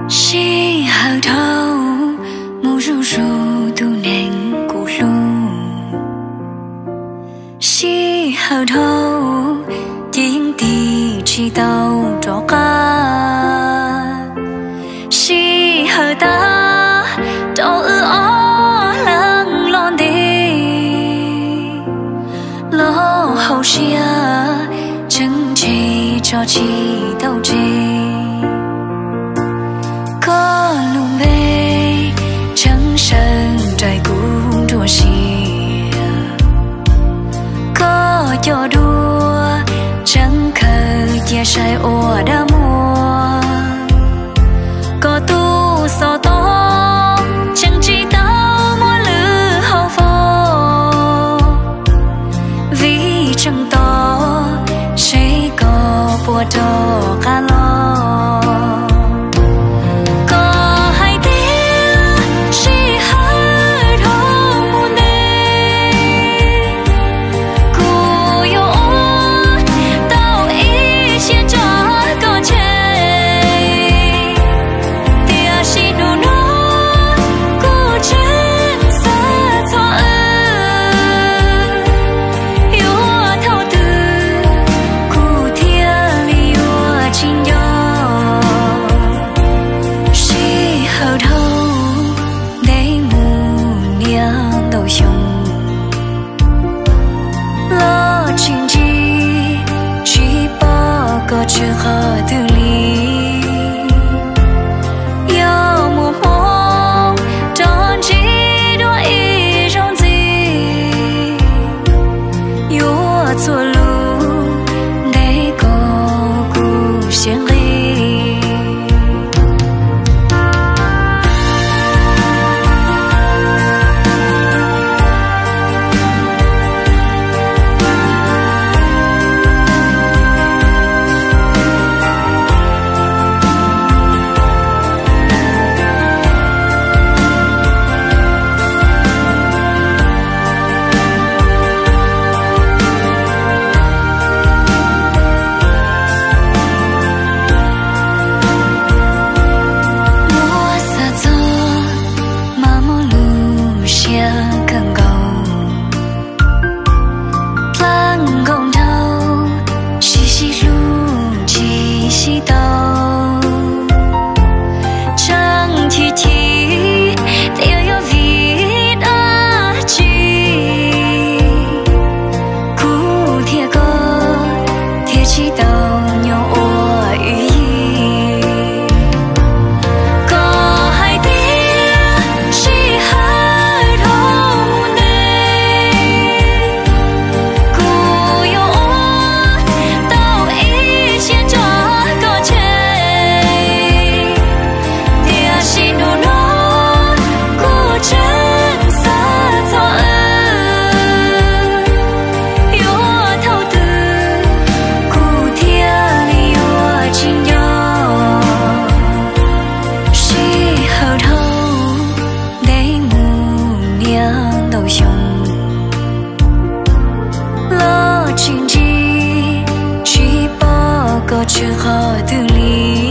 She hờ thâu mu ru ru tu nền cụ lu. She hờ thâu tiếng tì chi tàu trọ ca. She hờ ta trọ ư ó lăng lon đi. Lo hậu xia chân chi cho chi tàu chi. Có lùm bê chẳng sân trái cũng đua xìa. Có cho đua chẳng khờ chia sai ổ đã mua. Có tu so to chẳng chỉ tao mua lư hậu phô. Vì chẳng to sẽ có bùa trò ca lo. Chưa khó tự lý yêu mùa mong tròn chỉ đôi ý rong gì yêu chua lu để có cụ xiên ly. Lo chuyện gì chỉ bỏ có chưa khó tự lý.